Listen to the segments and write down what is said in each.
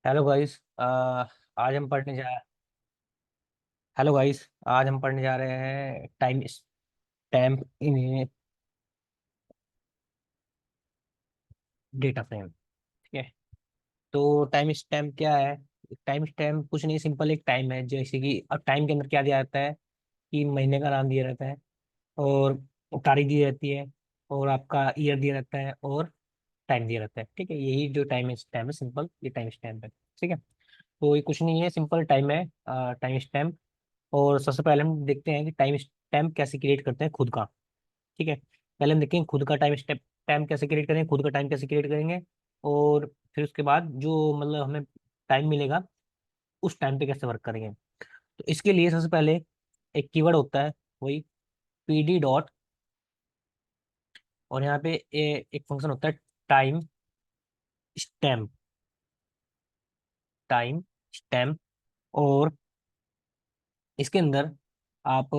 Hello guys. आज हम पढ़ने जा हेलो गाइस, आज हम पढ़ने जा रहे हैं टाइम स्टैम्प इन डेटा फ्रेम। ठीक है। तो टाइम स्टैम्प क्या है? टाइम स्टैम्प कुछ नहीं, सिंपल एक टाइम है। जैसे कि अब टाइम के अंदर क्या दिया जाता है कि महीने का नाम दिया रहता है, और तारीख दी रहती है, और आपका ईयर दिया रहता है, और टाइम दिया रहता है। ठीक है, यही जो टाइम स्टैम्प है, सिंपल ये टाइम स्टैम्प है। ठीक है। तो ये कुछ नहीं है, सिंपल टाइम है, टाइम स्टैम्प। और सबसे पहले हम देखते हैं कि टाइम स्टैम्प कैसे क्रिएट करते हैं खुद का। ठीक है। पहले हम देखेंगे खुद का टाइम स्टैम्प टाइम कैसे क्रिएट करेंगे, खुद का टाइम कैसे क्रिएट करेंगे। और फिर उसके बाद जो मतलब हमें टाइम मिलेगा, उस टाइम पे कैसे वर्क करेंगे। तो इसके लिए सबसे पहले एक कीवर्ड होता है, वही पीडी डॉट। और यहाँ पे एक फंक्शन होता है टाइम स्टैम्प। Time stamp. और इसके अंदर आप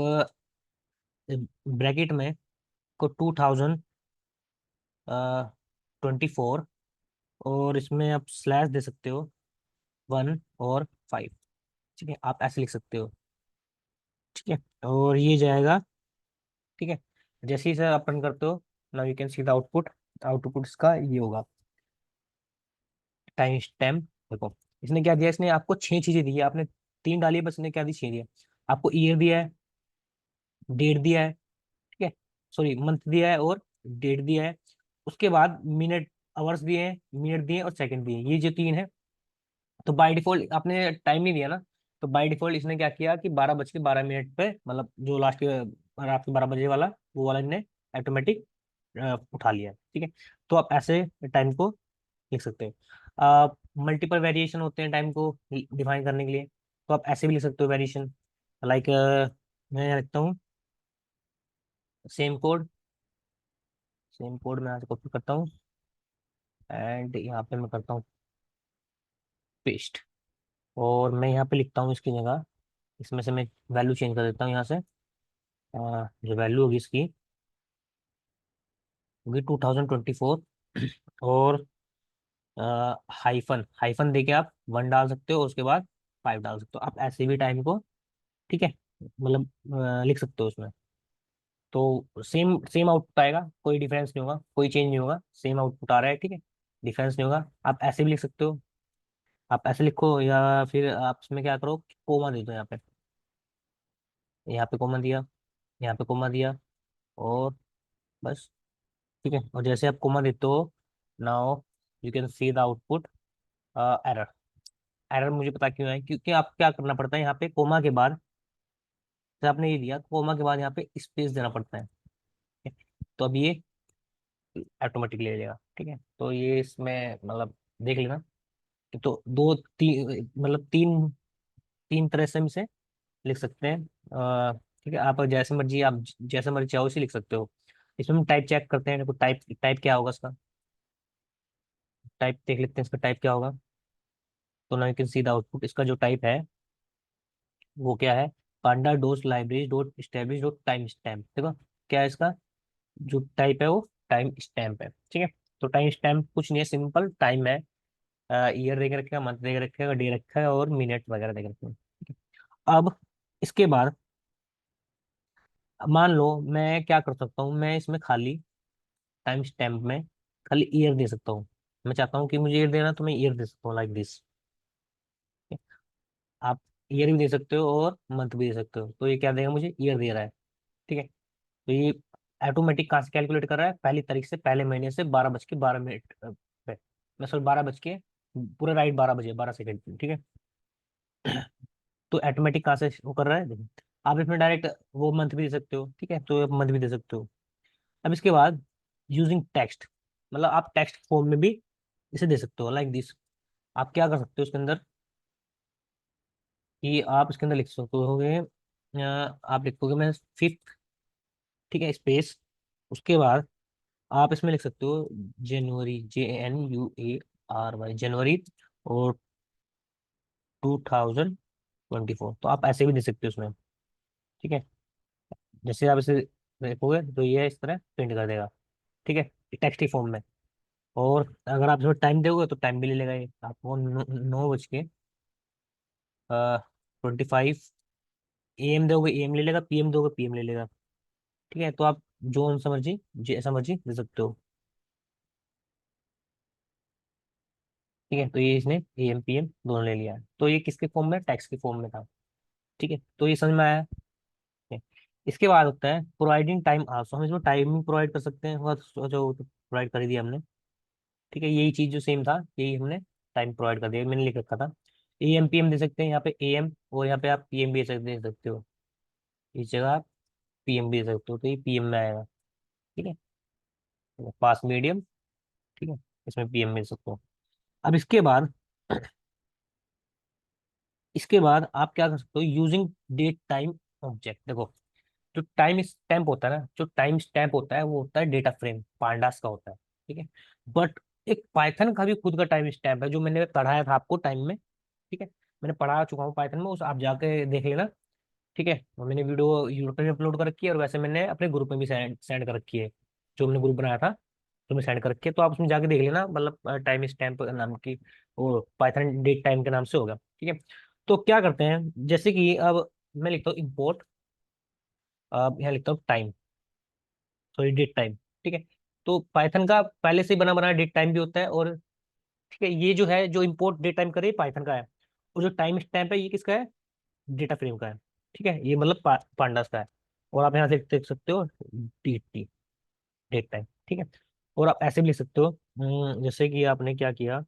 ब्रैकेट में को 2024, और इसमें आप स्लैश दे सकते हो 1 और 5। ठीक है, आप ऐसे लिख सकते हो। ठीक है, और ये जाएगा। ठीक है। जैसे ही सर अपन करते हो, now you can see the output. Output इसका ये होगा, टाइम स्टैम्प। देखो, इसने क्या दिया, इसने आपको 6 चीजें दी है, आपने 3 डाली है, बस इसने क्या दी, 6 दिया। आपको ईयर दिया है, डेट दिया है, ठीक है, सॉरी मंथ दिया है, और डेट दिया है। उसके बाद मिनट, आवर्स दिए हैं, मिनट दिए हैं, और सेकंड दिए हैं। ये जो 3 है, तो बाय डिफॉल्ट आपने टाइम नहीं दिया ना, तो बाय डिफॉल्ट इसने क्या किया कि 12:12 पे, मतलब जो लास्ट के रात के 12 बजे वाला, वो वाला इसने ऑटोमेटिक उठा लिया। ठीक है। तो आप ऐसे टाइम को लिख सकते हैं। मल्टीपल वेरिएशन होते हैं टाइम को डिफाइन करने के लिए, तो आप ऐसे भी लिख सकते हो वेरिएशन। लाइक मैं यहाँ लिखता हूँ सेम कोड। सेम कोड मैं यहाँ से कॉपी करता हूँ, एंड यहाँ पे मैं करता हूँ पेस्ट। और मैं यहाँ पे लिखता हूँ इसकी जगह, इसमें से मैं वैल्यू चेंज कर देता हूँ यहाँ से। जो वैल्यू होगी इसकी, होगी 2024। और हाइफन हाइफन देके आप 1 डाल सकते हो, उसके बाद 5 डाल सकते हो। आप ऐसे भी टाइम को, ठीक है, मतलब लिख सकते हो उसमें। तो सेम सेम आउटपुट आएगा, कोई डिफरेंस नहीं होगा, कोई चेंज नहीं होगा, सेम आउटपुट आ रहा है। ठीक है, डिफरेंस नहीं होगा। आप ऐसे भी लिख सकते हो, आप ऐसे लिखो, या फिर आप इसमें क्या करो, कोमा दे दो यहाँ पे। यहाँ पे कोमा दिया, यहाँ पे कोमा दिया, और बस। ठीक है, और जैसे आप कोमा देते हो, now you can see the output error. Error मुझे पता क्यों है, क्योंकि आप क्या करना पड़ता है, यहाँ पे कोमा के बाद, जैसे आपने ये दिया, कोमा के बाद यहाँ पे स्पेस देना पड़ता है। ठीक है? तो अब ये ऑटोमेटिक ले लेगा। ठीक है, तो ये इसमें मतलब देख लेना कि तो दो तीन, मतलब तीन तीन तरह से हम इसे लिख सकते हैं। ठीक है, आप जैसे मर्जी, आप जैसे मर्जी चाहो इसे लिख सकते हो। इसमें हम टाइप चेक करते हैं, देखो टाइप टाइप क्या होगा इसका। टाइप देख लेते हैं, इसका टाइप क्या होगा। तो ना you can see the output, इसका जो टाइप है वो क्या है, pandas library dot establish dot time stamp. देखो क्या है इसका, जो टाइप है वो टाइम स्टैम्प है। ठीक है। तो टाइम स्टैम्प कुछ नहीं है, सिंपल टाइम है। ईयर देख रखेगा, मंथ देख रखेगा, डे रखा है, और मिनट वगैरह देख रखे हैं। ठीक है। अब इसके बाद मान लो मैं क्या कर सकता हूँ, मैं इसमें खाली टाइम स्टैम्प में खाली ईयर दे सकता हूँ। मैं चाहता हूँ कि मुझे ईयर देना, तो मैं ईयर दे सकता हूँ लाइक दिस। आप ईयर भी दे सकते हो और मंथ भी दे सकते हो। तो ये क्या देगा, मुझे ईयर दे रहा है। ठीक है। तो ये ऑटोमेटिक कहाँ से कैलकुलेट कर रहा है, पहली तारीख से, पहले महीने से 12:12 पे। मैं सॉरी, 12 बज के पूरा राइट, 12 बजे 12 सेकंड। ठीक है। तो ऑटोमेटिक कहाँ से वो कर रहा है, देखो। आप इसमें डायरेक्ट वो मंथ भी दे सकते हो। ठीक है, तो आप मंथ भी दे सकते हो। अब इसके बाद यूजिंग टेक्स्ट, मतलब आप टेक्स्ट फॉर्म में भी इसे दे सकते हो लाइक दिस। आप क्या कर सकते हो इसके अंदर, कि आप इसके अंदर लिख सकते होगे, आप लिखोगे मैं 5th, ठीक है, स्पेस। उसके बाद आप इसमें लिख सकते हो जनवरी, JNUARY, जनवरी, और 2024। तो आप ऐसे भी दे सकते हो उसमें। ठीक है, जैसे आप इसे देखोगे तो ये इस तरह प्रिंट कर देगा। ठीक है, टेक्स्ट फॉर्म में। और अगर आप इसमें टाइम दोगे तो टाइम भी ले लेगा ये आपको। 9 बज के 25 AM दोगे AM ले लेगा, PM दोगे PM ले लेगा। ठीक है, तो आप जो सा मर्जी जैसा मर्जी दे सकते हो। ठीक है, तो ये इसने AM PM दोनों ले लिया है, तो ये किसके फॉर्म में, टैक्स के फॉर्म में था। ठीक है, तो ये समझ में आया है। इसके बाद होता है प्रोवाइडिंग टाइम आल्सो, हम इसमें टाइमिंग प्रोवाइड कर सकते हैं, जो प्रोवाइड कर दिया हमने। ठीक है, यही चीज जो सेम था यही हमने टाइम प्रोवाइड कर दिया, मैंने लिख रखा था। AM PM दे सकते हैं यहाँ पे AM, और यहाँ पे आप PM भी दे सकते हो। इस जगह आप PM भी दे सकते हो, तो ये PM में आएगा। ठीक है, पास मीडियम। ठीक है, इसमें PM मिल सकते हो। अब इसके बाद आप क्या कर सकते हो, यूजिंग डेट टाइम ऑब्जेक्ट। देखो, जो टाइम स्टैम्प होता है ना, जो टाइम स्टैम्प होता है वो होता है डेटा फ्रेम, पांडास का होता है। ठीक है, बट एक पाइथन का भी खुद का टाइम स्टैम्प है, जो मैंने पढ़ाया था आपको टाइम में। ठीक है, मैंने पढ़ा चुका हूँ पाइथन में, उस आप जाके देख लेना। ठीक है, और मैंने वीडियो यूट्यूब पे भी अपलोड कर रखी है, और वैसे मैंने अपने ग्रुप में भी सेंड सेंड कर रखी है। जो मैंने ग्रुप बनाया था तो मैं सेंड कर रखी है, तो आप उसमें जाके देख लेना, मतलब टाइम स्टैम्प नाम की, वो पाइथन डेट टाइम के नाम से होगा। ठीक है, तो क्या करते हैं, जैसे कि अब मैं लिखता हूँ इम्पोर्ट, अब यहाँ लिखता हूँ टाइम, सॉरी डेट टाइम। ठीक है, तो पाइथन का पहले से ही बना बनाया डेट टाइम भी होता है, और ठीक है, ये जो है जो इम्पोर्ट डेट टाइम करे पाइथन का है, और जो टाइम स्टैम्प है ये किसका है, डेटा फ्रेम का है। ठीक है, ये मतलब पांडास का है। और आप यहाँ से देख सकते हो DT, डेट टाइम। ठीक है, और आप ऐसे भी लिख सकते हो, जैसे कि आपने क्या किया,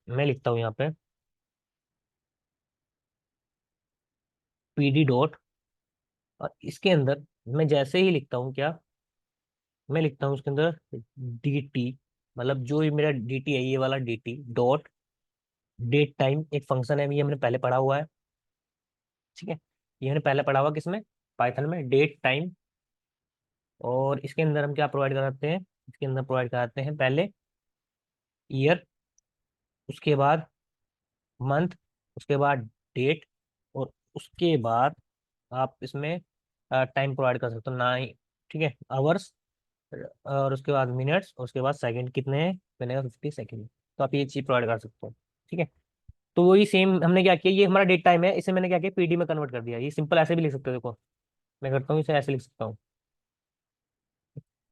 मैं लिखता हूँ यहाँ पे PD डॉट, और इसके अंदर मैं जैसे ही लिखता हूँ क्या, मैं लिखता हूँ उसके अंदर DT, मतलब जो ये मेरा DT है, ये वाला DT डॉट डेट टाइम एक फंक्शन है, ये हमने पहले पढ़ा हुआ है। ठीक है, ये हमने पहले पढ़ा हुआ किसमें, पाइथन में, डेट टाइम। और इसके अंदर हम क्या प्रोवाइड कराते हैं, इसके अंदर प्रोवाइड कराते हैं पहले ईयर, उसके बाद मंथ, उसके बाद डेट, और उसके बाद आप इसमें टाइम प्रोवाइड कर सकते हो ना। ठीक है, आवर्स, और उसके बाद मिनट्स, और उसके बाद सेकंड कितने हैं, मैंने 50 सेकंड, तो आप ये चीज प्रोवाइड कर सकते हो। ठीक है, तो वही सेम हमने क्या किया, ये हमारा डेट टाइम है, इसे मैंने क्या किया PD में कन्वर्ट कर दिया। ये सिंपल ऐसे भी लिख सकते हो, देखो मैं करता हूँ, इसे ऐसे लिख सकता हूँ,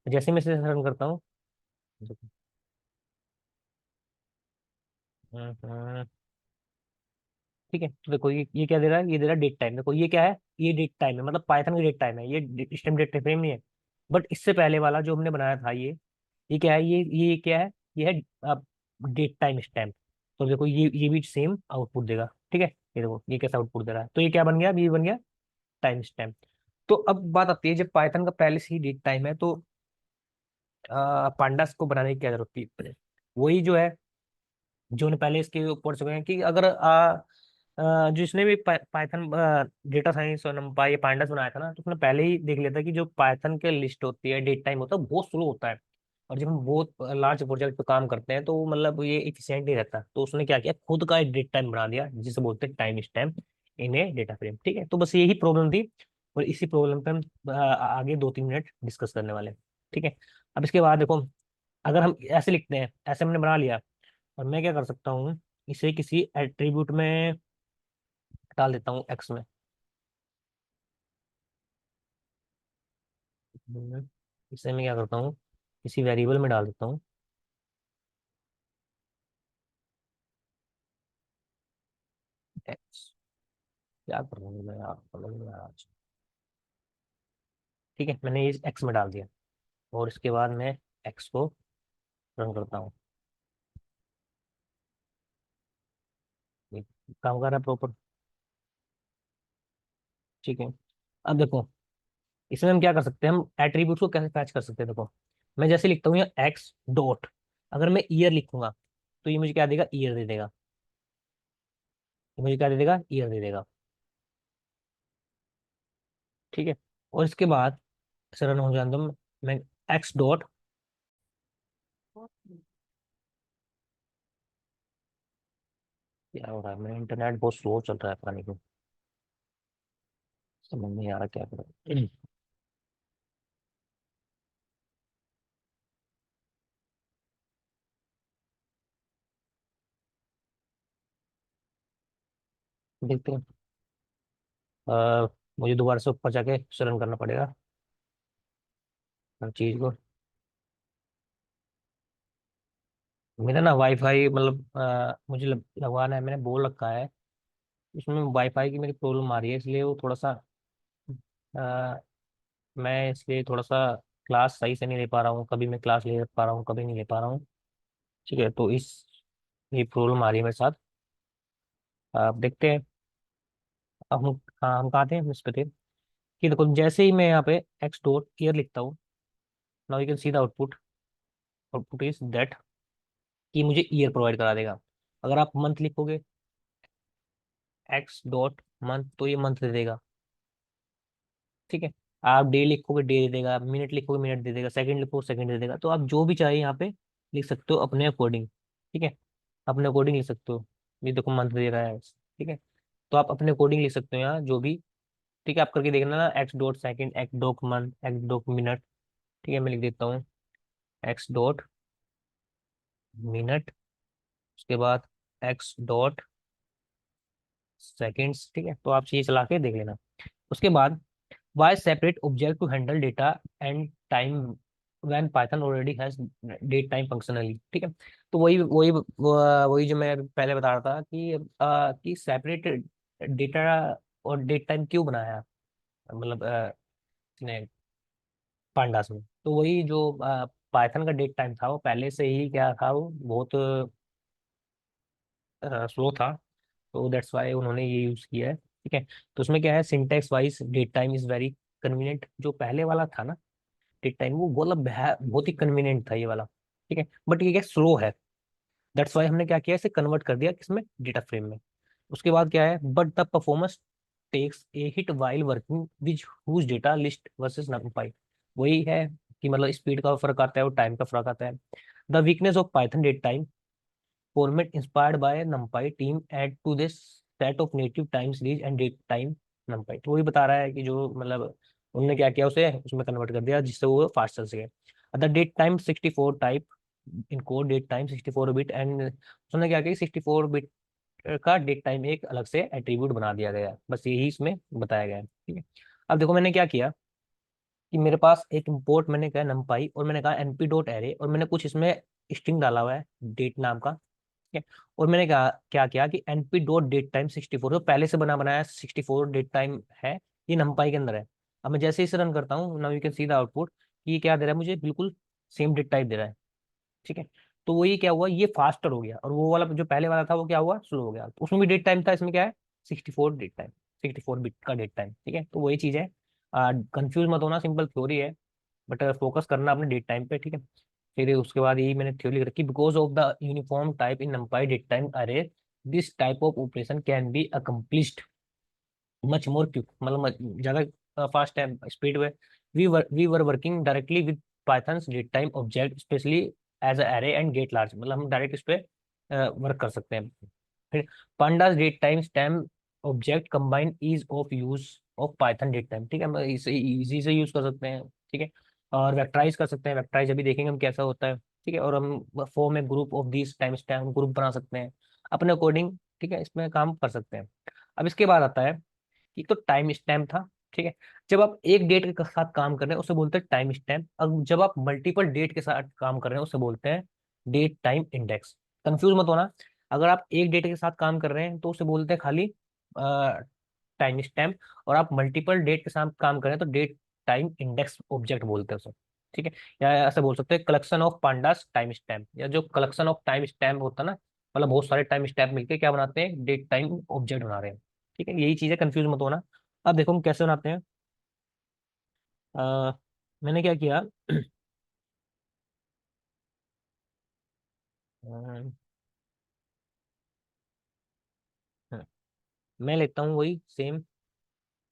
जैसे मैं इसे रन करता हूँ। हम्म, ठीक है, तो देखो ये क्या दे रहा है, ये दे रहा है डेट टाइम। देखो ये क्या है, ये डेट टाइम है, मतलब पाइथन की डेट टाइम है, ये स्टेम डेट फ्रेम नहीं है। बट इससे पहले वाला जो हमने बनाया था ये क्या है, ये क्या है, ये है डेट टाइम स्टैम्प। तो देखो ये भी सेम आउटपुट देगा। ठीक है, ये देखो ये कैसा आउटपुट दे रहा है, तो ये क्या बन गया, ये बन गया टाइम स्टैम्प। तो अब बात आती है, जब पाइथन का पहले से ही डेट टाइम है, तो पांडास को बनाने की क्या जरूरत थी। वही जो है, जो ने पहले इसके ऊपर चुके हैं कि अगर जिसने भी पाइथन डेटा साइंस और नंपाई पांडास बनाया था ना, तो उसने पहले ही देख लिया था कि जो पाइथन के लिस्ट होती है, डेट टाइम होता है, बहुत स्लो होता है। और जब हम बहुत लार्ज प्रोजेक्ट पे काम करते हैं तो मतलब ये इफिशियंट नहीं रहता, तो उसने क्या किया, खुद का एक डेट टाइम बना दिया, जिसे बोलते हैं टाइम स्टैम्प इन ए डेटा फ्रेम। ठीक है, तो बस यही प्रॉब्लम थी, और इसी प्रॉब्लम पे हम आगे 2-3 मिनट डिस्कस करने वाले हैं। ठीक है, अब इसके बाद देखो, अगर हम ऐसे लिखते हैं, ऐसे हमने बना लिया, और मैं क्या कर सकता हूँ, इसे किसी एट्रीब्यूट में डाल देता हूँ, एक्स में। इसे मैं क्या करता हूँ, किसी वेरिएबल में डाल देता हूँ, एक्स। क्या कर रहा हूँ मैं यार, समझ नहीं आ रहा आज। ठीक है, मैंने इस एक्स में डाल दिया, और इसके बाद मैं एक्स को रन करता हूँ। ये काम कर रहा है प्रॉपर। ठीक है, अब देखो, इसमें हम क्या कर सकते हैं, हम एट्रीब्यूट को कैसे फैच कर सकते हैं। देखो, मैं जैसे लिखता हूँ ये एक्स डॉट, अगर मैं ईयर लिखूंगा तो ये मुझे क्या देगा, ईयर दे देगा। ये मुझे क्या दे देगा, ईयर दे देगा। ठीक है, और इसके बाद इसे रन हो जाने दो, मैं एक्स डॉट, क्या हो रहा है, मेरा इंटरनेट बहुत स्लो चल रहा है, पता नहीं क्यों, समझ नहीं आ रहा क्या करें। देखते हैं। अ, मुझे दोबारा से ऊपर जाके रन करना पड़ेगा हर चीज को। मेरा ना वाईफाई मतलब मुझे लगवाना है, मैंने बोल रखा है। उसमें वाईफाई की मेरी प्रॉब्लम आ रही है, इसलिए वो थोड़ा सा अ, मैं इसलिए थोड़ा सा क्लास सही से नहीं ले पा रहा हूँ। कभी मैं क्लास ले पा रहा हूँ, कभी नहीं ले पा रहा हूँ। ठीक है, तो इस ये प्रॉब्लम आ रही है मेरे साथ। आप देखते हैं। अब हम कहाँ थे, हम इस पे थे कि देखो जैसे ही मैं यहाँ पे एक्स डॉट ईयर लिखता हूँ, now you can see the output. Output is that कि मुझे ईयर प्रोवाइड करा देगा। अगर आप मंथ लिखोगे एक्स डॉट मंथ, तो ये मंथ दे देगा। ठीक है, आप डे लिखोगे डे दे देगा, मिनट लिखोगे मिनट दे देगा, सेकंड लिखोगे सेकंड दे देगा। तो आप जो भी चाहिए यहाँ पे लिख सकते हो अपने अकॉर्डिंग। ठीक है, अपने अकॉर्डिंग लिख सकते हो। ये देखो मंथ दे रहा है। ठीक है, तो आप अपने अकॉर्डिंग लिख सकते हो यहाँ जो भी। ठीक है, आप करके देखना ना, x dot second, x dot month, x dot minute. ठीक है, मैं लिख देता हूँ एक्स डॉट मिनट, उसके बाद एक्स डॉट सेकेंड्स। ठीक है, तो आप ये चला के देख लेना। उसके बाद why separate object to handle data and time when Python already has date time functionally। ठीक है, तो वही जो मैं पहले बता रहा था कि सेपरेट डेटा और डेट टाइम क्यों बनाया, मतलब इसने पांडास में। तो वही जो पाइथन का डेट टाइम था वो पहले से ही क्या था, वो बहुत स्लो था। तो दैट्स वाई उन्होंने ये यूज किया है। ठीक है, तो उसमें क्या है, syntax wise date time is very convenient. जो पहले वाला था ना टिक टाइम, वो बोला बहुत ही कन्वीनियंट था ये वाला। ठीक है, बट ये क्या स्लो है। दैट्स वाई हमने क्या किया, इसे कन्वर्ट कर दिया किसमें, डेटा फ्रेम में। उसके बाद क्या है, but the performance takes a hit while working with huge data list versus NumPy. वही है कि मतलब स्पीड का फर्क आता है और टाइम का फर्क आता है। The weakness of Python date time format inspired by NumPy team add to this set of native time series and date time NumPy। तो वही बता रहा है कि जो मतलब उन्होंने क्या किया, उसे उसमें कन्वर्ट कर दिया जिससे वो फास्ट चल सके। The date time 64 type in code date time 64 bit and उसने क्या किया, 64 बिट का डेट टाइम एक अलग से एट्रीब्यूट बना दिया गया है। बस यही इसमें बताया गया है। ठीक है, अब देखो मैंने क्या किया कि मेरे पास एक इम्पोर्ट मैंने कहा नमपाई, और मैंने कहा np डॉट एरे, और मैंने कुछ इसमें स्ट्रिंग डाला हुआ है डेट नाम का। ठीक है, और मैंने कहा क्या किया कि np डॉट डेट टाइम 64 तो पहले से बना बनाया 64 डेट टाइम है, ये नमपाई के अंदर है। अब मैं जैसे इसे रन करता हूँ, now you can see the output, कि ये क्या दे रहा है मुझे, बिल्कुल सेम डेट टाइप दे रहा है। ठीक है, तो वो ये क्या हुआ, ये फास्टर हो गया, और वो वाला जो पहले वाला था वो क्या हुआ, स्लो हो गया। तो उसमें भी डेट टाइम था, इसमें क्या है, 64 डेट टाइम, 64 बिट का डेट टाइम। ठीक है, तो वही चीज है। कंफ्यूज मत होना, सिंपल थ्योरी है, बट फोकस करना अपने डेट टाइम पे। ठीक है, फिर उसके बाद यही मैंने थ्योरी रखी, because of the uniform type in NumPy date time array this type of operation can be accomplished much more quick, मतलब ज्यादा फास्ट है स्पीड में। We were working directly with Python date time object specially as array and get large, मतलब हम direct इस पे work कर सकते हैं। फिर pandas date time stamp object combine ease of use of Python date time. ठीक है, हम इसे इजी से यूज कर सकते हैं। ठीक है, और वेक्टराइज कर सकते हैं, वेक्टराइज अभी देखेंगे हम कैसा होता है। ठीक है, और हम फॉर्म में group of this time stamp group बना सकते हैं अपने अकॉर्डिंग। ठीक है, इसमें काम कर सकते हैं। अब इसके बाद आता है कि तो टाइम स्टैम्प था। ठीक है, जब आप एक डेट के साथ काम कर रहे हैं उसे बोलते हैं टाइम स्टैम्प। अब जब आप मल्टीपल डेट के साथ काम कर रहे हैं उसे बोलते हैं डेट टाइम इंडेक्स। कंफ्यूज मत होना, अगर आप एक डेट के साथ काम कर रहे हैं तो उसे बोलते हैं खाली टाइम स्टैम्प, और आप मल्टीपल डेट के साथ काम कर रहे हैं तो डेट टाइम इंडेक्स ऑब्जेक्ट बोलते हैं उसे। ठीक है, या ऐसे बोल सकते हैं collection of pandas time stamp, या जो कलेक्शन ऑफ टाइम स्टैम्प होता है ना, मतलब बहुत सारे टाइम स्टैम्प मिलकर क्या बनाते हैं, डेट टाइम ऑब्जेक्ट बना रहे हैं। ठीक है, यही चीज है, कंफ्यूज मत होना। अब देखो हम कैसे बनाते हैं। मैंने क्या किया, अ, मैं लेता हूँ वही same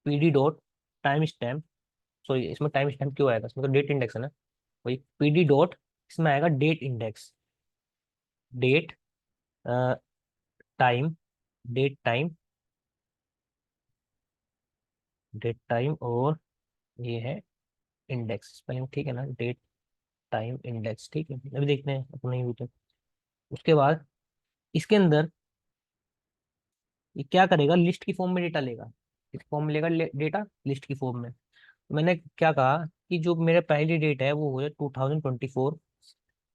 PD dot time stamp. Sorry, इसमें टाइम स्टैम्प क्यों आएगा, इसमें तो डेट इंडेक्स है ना। वही पीडी डॉट, इसमें आएगा date index, date time, date time, date time, और ये है इंडेक्स स्पेलिंग। ठीक है ना, डेट टाइम इंडेक्स। ठीक है, अभी देखते हैं अपने भी तो। उसके बाद इसके अंदर ये क्या करेगा, लिस्ट की फॉर्म में डेटा लेगा। किस फॉर्म में लेगा डेटा, लिस्ट की फॉर्म में। तो मैंने क्या कहा कि जो मेरा पहली डेट है वो है 2024,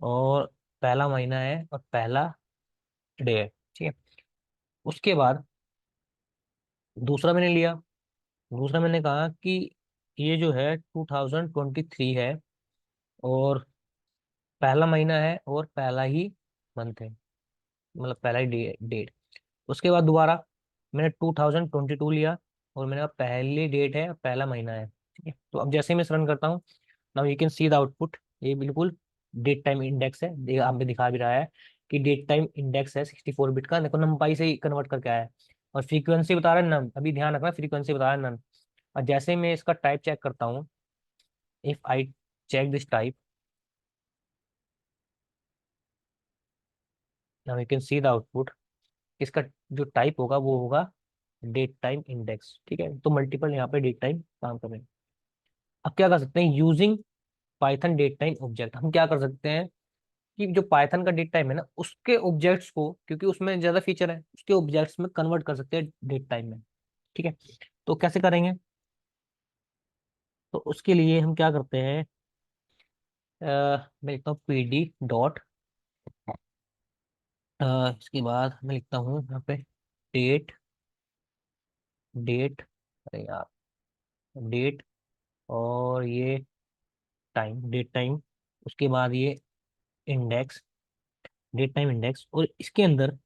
और पहला महीना है और पहला डे है, ठीक है। उसके बाद दूसरा मैंने लिया, दूसरा मैंने कहा कि ये जो है 2023 है, और पहला महीना है और पहला ही मंथ है, मतलब पहला ही डेट। उसके बाद दोबारा मैंने 2022 लिया, और मैंने कहा पहली डेट है और पहला महीना है, ठीक है। तो अब जैसे ही मैं रन करता हूँ, now you can see the output. ये बिल्कुल डेट टाइम इंडेक्स है, आप में दिखा भी रहा है कि डेट टाइम इंडेक्स है 64 बिट का, देखो नंपाई से ही कन्वर्ट करके आया है। और फ्रीक्वेंसी बता रहा है नन, अभी ध्यान रखना, फ्रीक्वेंसी बता रहा है नन। और जैसे ही मैं इसका टाइप चेक करता हूँ, if I check this type, now you can see the output. इसका जो टाइप होगा वो होगा डेट टाइम इंडेक्स, ठीक है। तो मल्टीपल यहाँ पे डेट टाइम काम कर रहे हैं। अब क्या कर सकते हैं, using Python date time object, हम क्या कर सकते हैं कि जो पाइथन का डेट टाइम है ना, उसके ऑब्जेक्ट्स को, क्योंकि उसमें ज्यादा फीचर है, उसके ऑब्जेक्ट्स में कन्वर्ट कर सकते हैं डेट टाइम में, ठीक है। तो कैसे करेंगे, तो उसके लिए हम क्या करते हैं, मैं लिखता हूँ पी डी डॉट, इसके बाद मैं लिखता हूँ यहाँ पे डेट, डेट, अरे यार, डेट, और ये टाइम, डेट टाइम, उसके बाद ये इंडेक्स, डेट टाइम इंडेक्स, और इसके अंदर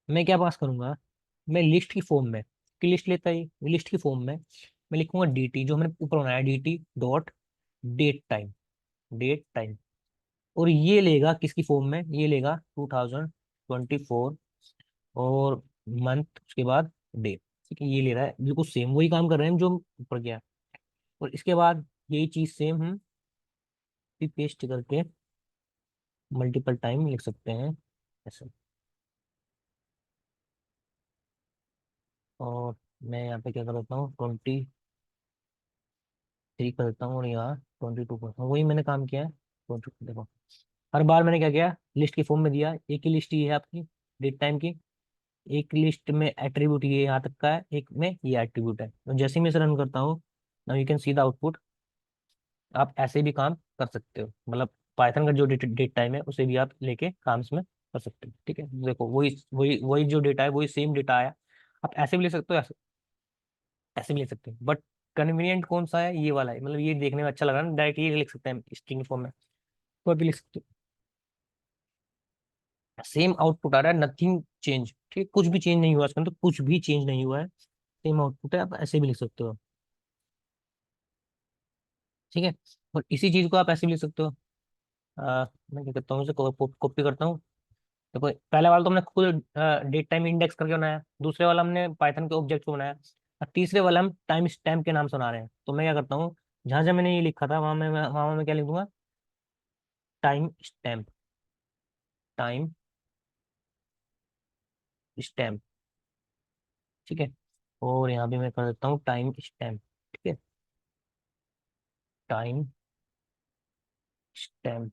मैं क्या पास करूंगा, मैं लिस्ट की फॉर्म में, की लिस्ट लेता ही लिस्ट की फॉर्म में मैं लिखूंगा डी टी, जो मैंने ऊपर बनाया D T dot date time, date time. और ये लेगा किसकी फॉर्म में, ये लेगा 2024, और मंथ, उसके बाद डे, ठीक है। ये ले रहा है, बिल्कुल सेम वही काम कर रहे हैं जो ऊपर गया। और इसके बाद यही चीज सेम हम पेस्ट करके मल्टीपल टाइम लिख सकते हैं ऐसे। और मैं यहाँ पे क्या कर देता हूँ, 23 कर देता हूँ, और यहाँ 22 करता हूँ, वही मैंने काम किया है। 22 देखो, हर बार मैंने क्या किया, लिस्ट की फॉर्म में दिया, एक ही लिस्ट ये है आपकी डेट टाइम की, एक लिस्ट में एट्रीब्यूट ये यहाँ तक का है, एक में ये एट्रीब्यूट है। तो जैसे ही मैं इसे रन करता हूँ, now you can see the output. आप ऐसे भी काम कर सकते हो, मतलब पाइथन का जो डेट टाइम है उसे भी आप लेके काम इसमें कर सकते हो, ठीक है। देखो वही वही वही जो डेटा है वही सेम डेटा आया। आप ऐसे भी ले सकते हो, ऐसे ऐसे भी ले सकते हो, बट कन्वीनियंट कौन सा है, ये वाला है, मतलब ये देखने में अच्छा लग रहा है ना, डायरेक्ट ये लिख सकते हैं स्ट्रिंग फॉर्म में, कोई भी लिख सकते हो। सेम आउटपुट आ रहा है, नथिंग चेंज, ठीक है, कुछ भी चेंज नहीं हुआ इसमें, तो कुछ भी चेंज नहीं हुआ है, सेम आउटपुट है, आप ऐसे भी लिख सकते हो, ठीक है। और इसी चीज को आप ऐसे भी लिख सकते हो। मैं क्या करता हूँ, इसे कॉपी करता हूँ। देखो पहले वाला तो हमने खुद डेट टाइम इंडेक्स करके बनाया, दूसरे वाला हमने पाइथन के ऑब्जेक्ट को बनाया, और तीसरे वाला हम टाइम स्टैम्प के नाम से बना रहे हैं। तो मैं क्या करता हूँ, जहां जहां मैंने ये लिखा था वहां मैं क्या लिख दूंगा, टाइम स्टैम्प, टाइम स्टैम्प, ठीक है। और यहाँ भी मैं कर देता हूँ टाइम स्टैम्प, ठीक है, टाइम स्टैम्प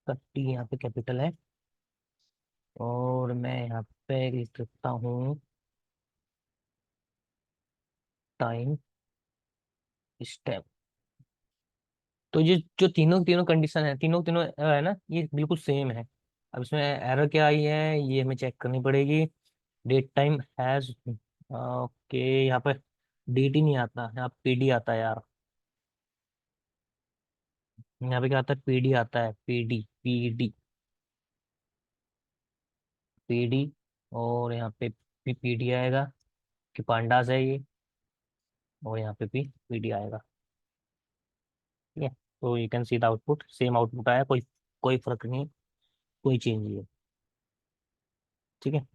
का टी यहाँ पे कैपिटल है। और मैं यहाँ पे लिख सकता हूँ टाइम स्टैम्प। तो ये जो तीनों तीनों कंडीशन है, तीनों तीनों है ना, ये बिल्कुल सेम है। अब इसमें एरर क्या आई है ये हमें चेक करनी पड़ेगी। डेट टाइम हैज, ओके, यहाँ पे dt नहीं आता, यहाँ pd आता है यार। यहाँ पे क्या आता है, pd आता है, pd pd pd, और यहाँ पे भी pd आएगा कि पांडास है ये, और यहाँ पे भी pd आएगा, ठीक है। तो you can see the output, same output आया, कोई कोई फर्क नहीं है, कोई चेंज नहीं है, ठीक है।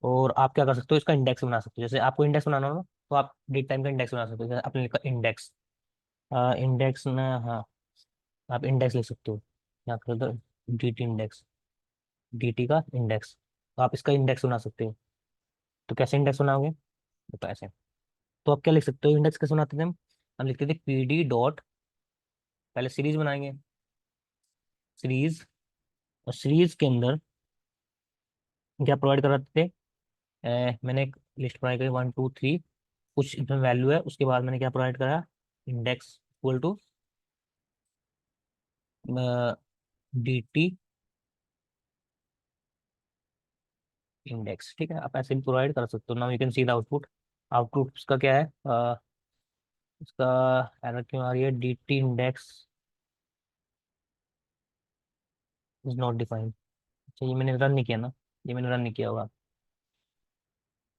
और आप क्या कर सकते हो, इसका इंडेक्स बना सकते हो, जैसे आपको इंडेक्स बनाना हो ना, तो आप डेट टाइम का इंडेक्स बना सकते हो, जैसे आपने लिखा इंडेक्स, इंडेक्स ना, हाँ, आप इंडेक्स लिख सकते हो, यहाँ कर दो D T index, D T का इंडेक्स, तो आप इसका इंडेक्स बना सकते हो। तो कैसे इंडेक्स बनाओगे, तो ऐसे, तो आप क्या लिख सकते हो, इंडेक्स कैसे बनाते थे हम लिखते थे पी डी डॉट, पहले सीरीज बनाएंगे, सीरीज, और सीरीज के अंदर क्या प्रोवाइड कराते थे, मैंने एक लिस्ट प्रोवाइड करी 1 2 3, कुछ इसमें वैल्यू है, उसके बाद मैंने क्या प्रोवाइड करा, index equal to dt index. ठीक है, आप ऐसे भी प्रोवाइड कर सकते हो। Now you can see the output. Output उसका क्या है, इसका एरर क्यों आ रही है, dt index is not defined. अच्छा, ये मैंने रन नहीं किया ना, ये मैंने रन नहीं किया होगा।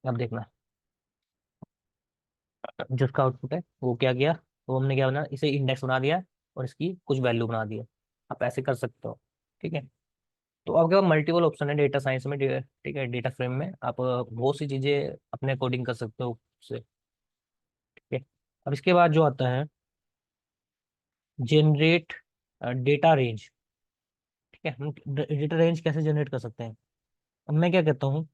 अब देखना, जो उसका आउटपुट है वो क्या किया, वो हमने क्या बना, इसे इंडेक्स बना दिया और इसकी कुछ वैल्यू बना दिया। आप ऐसे कर सकते हो। ठीक है, तो आपके पास मल्टीपल ऑप्शन है डेटा साइंस में, ठीक है, डेटा फ्रेम में आप बहुत सी चीजें अपने अकॉर्डिंग कर सकते हो उससे। ठीक है, अब इसके बाद जो आता है जनरेट डेटा रेंज। ठीक है, हम डेटा रेंज कैसे जनरेट कर सकते हैं। अब मैं क्या कहता हूँ,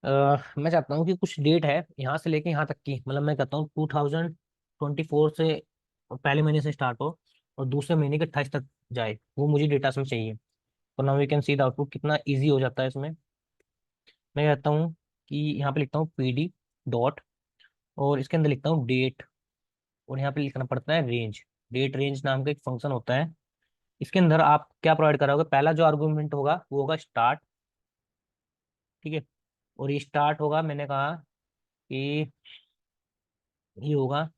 मैं चाहता हूँ कि कुछ डेट है यहाँ से लेके यहाँ तक की, मतलब मैं कहता हूँ 2024 से पहले महीने से स्टार्ट हो और दूसरे महीने के 28 तक जाए, वो मुझे डेटा में चाहिए। तो now we can see the output, कितना इजी हो जाता है इसमें। मैं कहता हूँ कि यहाँ पे लिखता हूँ pd डॉट, और इसके अंदर लिखता हूँ डेट, और यहाँ पे लिखना पड़ता है रेंज। डेट रेंज नाम का एक फंक्शन होता है, इसके अंदर आप क्या प्रोवाइड कराओगे, पहला जो आर्गुमेंट होगा वो होगा स्टार्ट। ठीक है, और ये स्टार्ट होगा, मैंने कहा कि ये होगा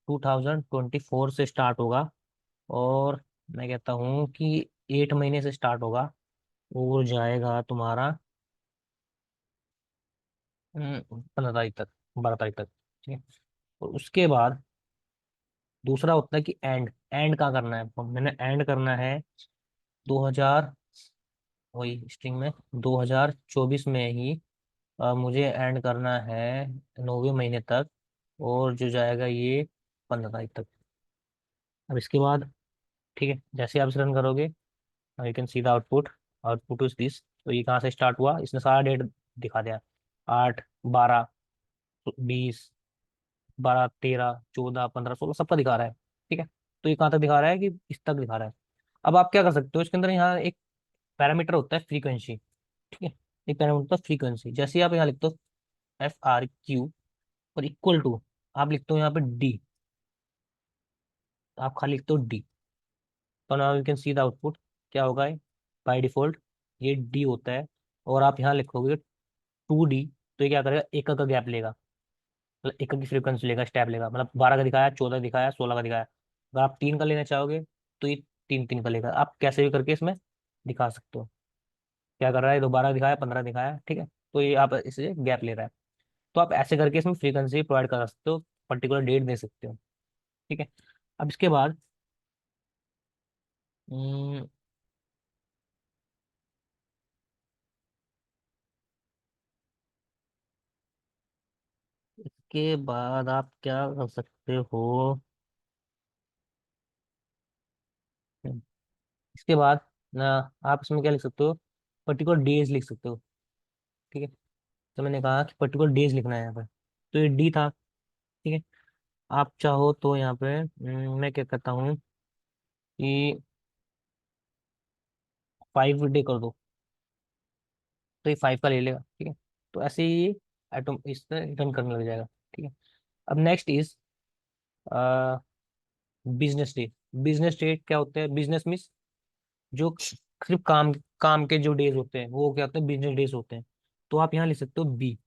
2024 से स्टार्ट होगा, और मैं कहता हूँ कि 8 महीने से स्टार्ट होगा और जाएगा तुम्हारा 15 तारीख तक, 12 तारीख तक। ठीक है, और उसके बाद दूसरा होता है कि एंड कहाँ करना है, तो मैंने एंड करना है 2000, वही स्ट्रिंग में 2024 में ही मुझे एंड करना है 9वें महीने तक, और जो जाएगा ये 15 तारीख तक। अब इसके बाद ठीक है, जैसे आप इसे रन करोगे you can see the output. Output is this. तो ये कहाँ से स्टार्ट हुआ, इसने सारा डेट दिखा दिया, 8 12 20 12 13 14 15 16 सबका दिखा रहा है। ठीक है, तो ये कहाँ तक दिखा रहा है, कि इस तक दिखा रहा है। अब आप क्या कर सकते हो, इसके अंदर यहाँ एक पैरामीटर होता है फ्रीक्वेंसी। ठीक है, एक पैरामीटर होता है फ्रीक्वेंसी, जैसे ही आप यहाँ लिखते हो FRQ और इक्वल टू, आप लिखते हो यहाँ पे डी, आप खाली लिखते हो डी। तो now you can see the output, क्या होगा, बाय डिफॉल्ट ये डी होता है, और आप यहाँ लिखोगे 2D, तो ये क्या करेगा, एक का गैप लेगा, मतलब एक की फ्रीक्वेंसी लेगा, स्टेप लेगा, मतलब 12 का दिखाया, 14 दिखाया, 16 का दिखाया। अगर आप 3 का लेना चाहोगे तो ये 3 3 का लेगा। आप कैसे भी करके इसमें दिखा सकते हो, क्या कर रहा है, 12 दिखाया, 15 दिखाया। ठीक है, तो ये आप इसे गैप ले रहा है। तो आप ऐसे करके इसमें फ्रीक्वेंसी प्रोवाइड कर सकते हो, पर्टिकुलर डेट दे सकते हो। ठीक है, अब इसके बाद हम्म, इसके बाद आप क्या कर सकते हो, इसके बाद ना आप इसमें क्या लिख सकते हो, पर्टिकुलर डेज लिख सकते हो। ठीक है, तो मैंने कहा कि पर्टिकुलर डेज लिखना है यहाँ पर, तो ये डी था। ठीक है, आप चाहो तो यहाँ पे मैं क्या करता हूँ कि 5 डे कर दो, तो ये 5 का ले लेगा। ठीक है, तो ऐसे ही एटम इस तरह रिटर्न करने लग जाएगा। ठीक है, अब next is business day. Business day क्या होते हैं, बिजनेस मीन्स जो सिर्फ काम काम के जो डेज होते हैं वो क्या होते हैं, बिजनेस डेज होते हैं। तो आप यहाँ लिख सकते हो बी,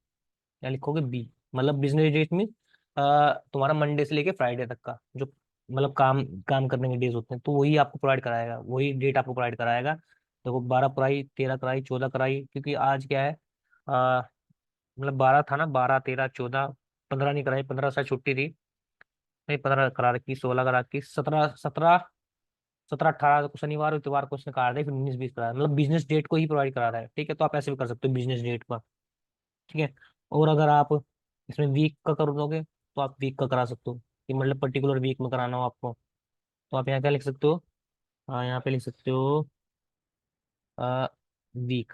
या लिखोगे बी, मतलब बिजनेस डेज मीन तुम्हारा मंडे से लेके फ्राइडे तक का जो मतलब काम काम करने के डेज होते हैं, तो वही आपको प्रोवाइड कराएगा, वही डेट आपको प्रोवाइड कराएगा। देखो 12 कराई, 13 कराई, 14 कराई, क्योंकि आज क्या है, अ, मतलब 12 था ना, 12 13 14, 15 नहीं कराई, 15 से छुट्टी थी, नहीं 15 करा रखी, 16 करा रखी, 17 17 18 को शनिवार इतवार को उसने करा रहा है, फिर 19 20 करा रहा है, मतलब बिजनेस डेट को ही प्रोवाइड करा रहा है। ठीक है, तो आप ऐसे भी कर सकते हो बिजनेस डेट का। ठीक है, और अगर आप इसमें वीक का कर दोगे तो आप वीक का करा सकते हो, कि मतलब पर्टिकुलर वीक में कराना हो आपको, तो आप यहाँ क्या लिख सकते हो, यहाँ पे लिख सकते हो वीक,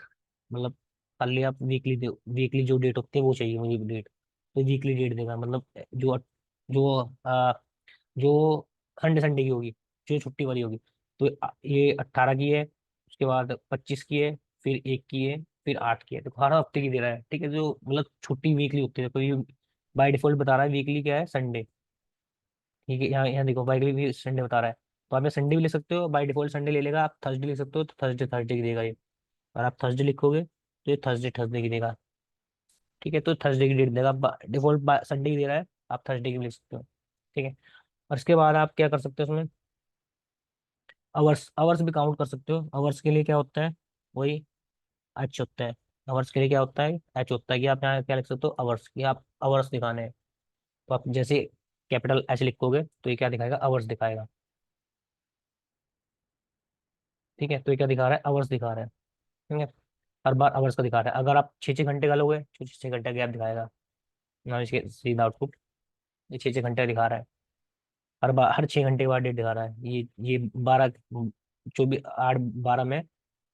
मतलब खाली आप वीकली जो डेट होती है वो चाहिए मुझे डेट, तो वीकली डेट देगा, मतलब जो जो संडे संडे की होगी, जो छुट्टी वाली होगी। तो ये 18 की है, उसके बाद 25 की है, फिर 1 की है, फिर 8 की है, देखो हर हफ्ते की दे रहा है, ठीक है। जो मतलब छुट्टी वीकली होती है, कोई बाय डिफॉल्ट बता रहा है वीकली क्या है, संडे। ठीक है, यहाँ यहाँ देखो बाय वीकली संडे बता रहा है, तो आप ये संडे भी ले सकते हो, बाय डिफॉल्ट संडे ले लेगा। आप थर्सडे ले सकते हो तो थर्सडे थर्सडे की देगा ये, और आप थर्सडे लिखोगे तो ये थर्सडे थर्सडे की देगा। ठीक है, तो थर्सडे की डेट देगा, डिफॉल्ट संडे की दे रहा है, आप थर्सडे की भी लिख सकते हो। ठीक है, और इसके बाद आप क्या कर सकते हो उसमें, आवर्स, आवर्स भी काउंट कर सकते हो। आवर्स के लिए क्या होता है, वही एच होता है। आवर्स के लिए क्या होता है, एच होता है, कि आप यहाँ क्या लिख सकते हो, आवर्स, कि आप आवर्स दिखाने हैं। तो आप जैसे कैपिटल एच लिखोगे तो ये क्या दिखाएगा, आवर्स दिखाएगा। ठीक है, तो ये क्या दिखा रहा है, आवर्स दिखा रहा है। ठीक है, हर बार आवर्स का दिखा रहा है। अगर आप 6 6 घंटे का लोगे, 6 6 घंटे गैप दिखाएगा ना, इसके सीधा आउटपुट ये 6 6 घंटे दिखा रहा है। हर बार हर 6 घंटे के बाद डेट दिखा रहा है। ये 12 24 8 12 में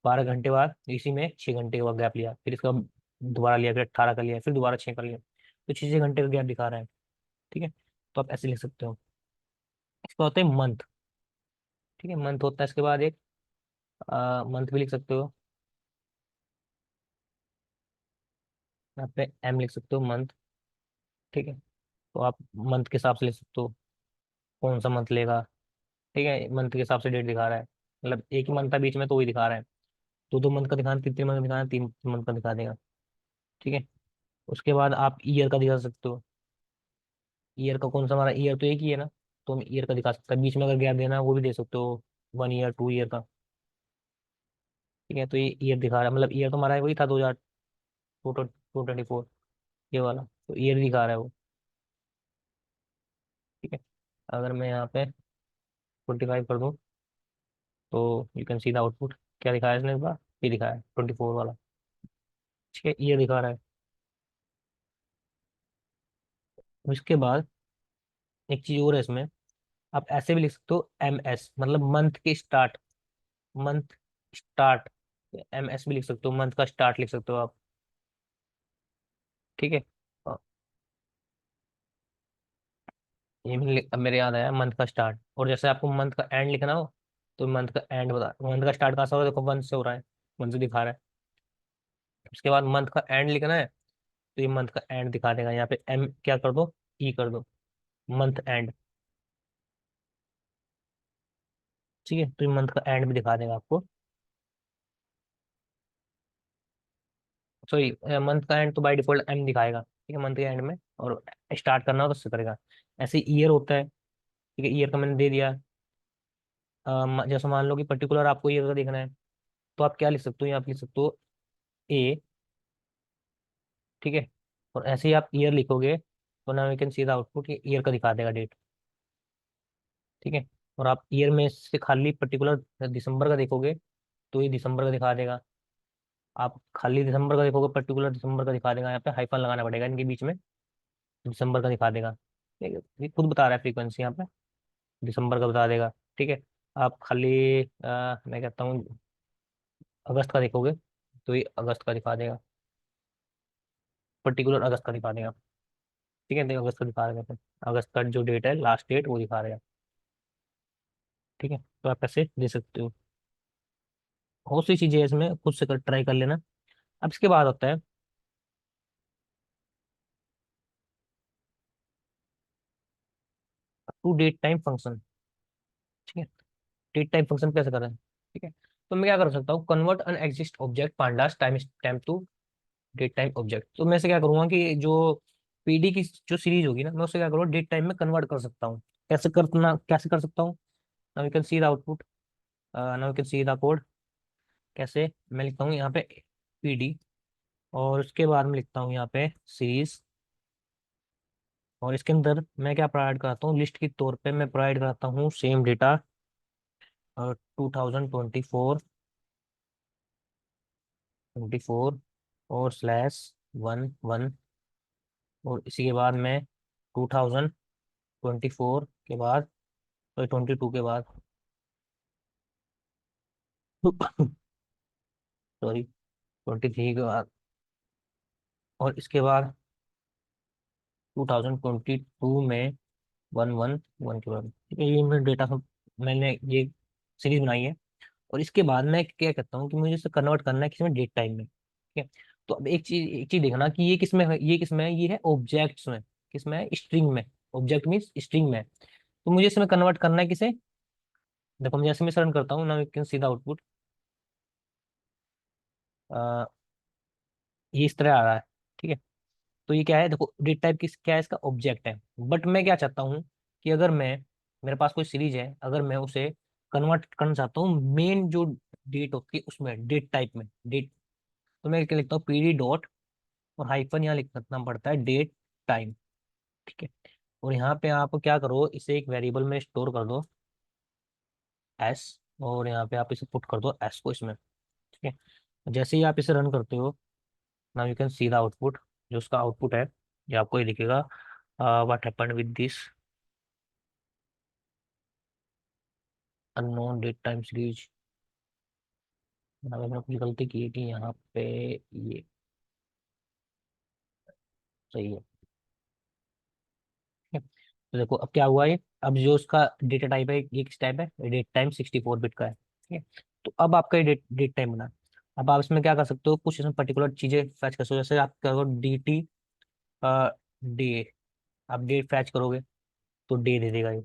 12 घंटे बाद इसी में 6 घंटे का गैप लिया, फिर इसका दोबारा लिया, फिर 18 का लिया, फिर दोबारा 6 का लिया, तो 6 6 घंटे का गैप दिखा रहा है। ठीक है, तो आप ऐसे लिख सकते हो। इसका होता है मंथ। ठीक है, मंथ होता है, इसके बाद एक मंथ भी लिख सकते हो, यहाँ पे एम लिख सकते हो मंथ। ठीक है, तो आप मंथ के हिसाब से लिख सकते हो कौन सा मंथ लेगा। ठीक है, मंथ के हिसाब से डेट दिखा रहा है, मतलब एक ही मंथ था बीच में तो वही दिखा रहा है। दो दो मंथ का दिखाना, तीन तीन मंथ का दिखाना, 3 मंथ का दिखा देगा। ठीक है, उसके बाद आप ईयर का दिखा सकते हो। ईयर का कौन सा, हमारा ईयर तो एक ही है ना, तो हम ईयर का दिखा सकते हैं। बीच में अगर गैप देना है वो भी दे सकते हो, 1 ईयर 2 ईयर का। ठीक है, तो ये ईयर दिखा रहा है, मतलब ईयर तो हमारा वही था 2000 224, ये वाला, तो ईयर दिखा रहा है वो। ठीक है, अगर मैं यहाँ पे 25 कर दूँ तो you can see the output, क्या दिखाया है इसने इस बार, ये दिखाया है 24 वाला। ठीक है, ईयर दिखा रहा है। उसके बाद एक चीज और है इसमें, आप ऐसे भी लिख सकते हो एम एस, मतलब मंथ के start, month start, M S भी लिख सकते हो, मंथ का स्टार्ट लिख सकते हो आप। ठीक है, अ, ये भी अब मेरे याद आया मंथ का स्टार्ट। और जैसे आपको मंथ का एंड लिखना हो तो मंथ का एंड बता, मंथ का स्टार्ट कहाँ से हो रहा है, देखो 1 से हो रहा है, 1 से दिखा रहा है। उसके बाद मंथ का एंड लिखना है तो ये मंथ का एंड दिखा देगा, यहाँ पे एम क्या कर दो, ई कर दो, मंथ एंड। ठीक है, तो ये मंथ का एंड भी दिखा देगा आपको। सॉरी, मंथ का एंड तो बाय डिफॉल्ट एम दिखाएगा, ठीक है, मंथ के एंड में। और स्टार्ट करना हो तो उससे करेगा। ऐसे ईयर होता है, ठीक है, ईयर का मैंने दे दिया। जैसे मान लो कि पर्टिकुलर आपको ईयर का देखना है, तो आप क्या लिख सकते हो, यहाँ आप लिख सकते हो ए। ठीक है, और ऐसे ही आप ईयर लिखोगे तो ना we can see the output, ये ईयर का दिखा देगा डेट। ठीक है, और आप ईयर में से खाली पर्टिकुलर दिसंबर का देखोगे तो ये दिसंबर का दिखा देगा। आप खाली दिसंबर का देखोगे, पर्टिकुलर दिसंबर का दिखा देगा, यहाँ पे हाइफन लगाना पड़ेगा इनके बीच में, दिसंबर का दिखा देगा। ठीक है, ये खुद बता रहा है फ्रीक्वेंसी यहाँ पे, दिसंबर का बता देगा। ठीक है, आप खाली मैं कहता हूँ अगस्त का देखोगे तो ये अगस्त का दिखा देगा, पर्टिकुलर अगस्त का दिखा देगा। ठीक है, देखो अगस्त का दिखा देगा, अगस्त का जो डेट है, लास्ट डेट वो दिखा देगा। ठीक है, तो आप ऐसे दे सकते हो। बहुत सी चीजें हैं इसमें, खुद से ट्राई कर लेना। अब इसके बाद होता है टू डेट टाइम फंक्शन। ठीक है, डेट टाइम फंक्शन कैसे करें। ठीक है, तो मैं क्या कर सकता हूँ, convert an exist object pandas time stamp to date time object. तो मैं से क्या करूंगा कि जो पीडी की जो सीरीज होगी ना, मैं उसे क्या करूँगा, डेट टाइम में कन्वर्ट कर सकता हूँ। कैसे कर सकता हूँ, now you can see the output, now you can see the code. कैसे, मैं लिखता हूँ यहाँ पे पीडी, और उसके बाद में लिखता हूँ यहाँ पे सीरीज, और इसके अंदर मैं क्या प्रोवाइड कराता हूँ, लिस्ट के तौर पे मैं प्रोवाइड कराता हूँ सेम डेटा, 2024 और /1 1, और इसी के बाद में 2024 के बाद, सॉरी 22 के बाद, सॉरी 23 के बाद, और इसके बाद 2022 में 1 1 1 के बाद। ठीक है, ये मैं डेटा सब मैंने ये सीरीज बनाई है। और इसके बाद मैं क्या कहता हूँ कि मुझे इसे कन्वर्ट करना है किसी में डेट टाइम में। ठीक है। तो अब एक चीज देखना कि ये किस में है, ये किस में है, ये है ऑब्जेक्ट्स में, किस में है, स्ट्रिंग में। ऑब्जेक्ट मीन्स स्ट्रिंग में है। तो मुझे इसमें कन्वर्ट करना है किसे, देखो मैं जैसे मैं रन करता हूँ ना, you can see the output, ये इस तरह आ रहा है। ठीक है। तो ये क्या है, देखो डेट टाइप किस क्या है, इसका ऑब्जेक्ट है। बट मैं क्या चाहता हूँ कि अगर मैं, मेरे पास कोई सीरीज है, अगर मैं उसे कन्वर्ट करना चाहता हूँ मेन जो डेट होती है उसमें, डेट टाइप में, डेट, तो मैं क्या लिखता हूँ, पीडी डॉट, और हाइफन यहाँ लिखना पड़ता है डेट टाइम। ठीक है। और यहाँ पे आप क्या करो, इसे एक वेरिएबल में स्टोर कर दो, एस, और यहाँ पे आप इसे पुट कर दो एस को इसमें। ठीक है। जैसे ही आप इसे रन करते हो, now you can see the output, जो उसका आउटपुट है ये आपको ये दिखेगा, what happened with this unknown date time series. मैंने कुछ गलती की है कि यहाँ पे ये सही है। ठीक है। तो देखो अब क्या हुआ, ये अब जो उसका डेटा टाइप है, ये किस टाइप है, डेट टाइम 64 बिट का है। ठीक है। तो अब आपका ये डेट डेट टाइम बना। अब आप इसमें क्या कर सकते हो, कुछ इसमें पर्टिकुलर चीजें फैच कर सकते हो, जैसे आप करो डी टी डे, आप डेट फैच करोगे तो डे दे देगा ये,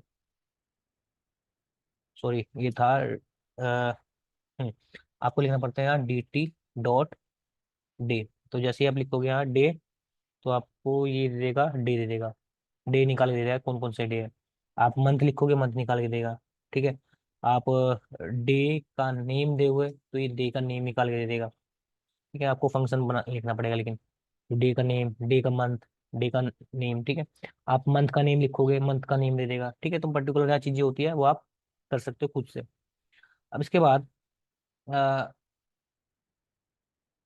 सॉरी ये था हम्म, आपको लिखना पड़ता है यहाँ डी टी डॉट डे। तो जैसे ही आप लिखोगे यहाँ डे, तो आपको ये दे देगा, डे दे देगा, डे निकाल के दे देगा कौन कौन से डे है। आप मंथ लिखोगे, मंथ निकाल के देगा। ठीक है। आप डे का नेम दोगे तो ये डे का नेम निकाल के दे देगा। ठीक है। आपको फंक्शन बना लिखना पड़ेगा लेकिन, डे का नेम, डे का मंथ, डे का नेम। ठीक है। आप मंथ का नेम लिखोगे, मंथ का नेम दे देगा। ठीक है। तो पर्टिकुलर क्या चीजें होती है वो आप कर सकते हो खुद से। अब इसके बाद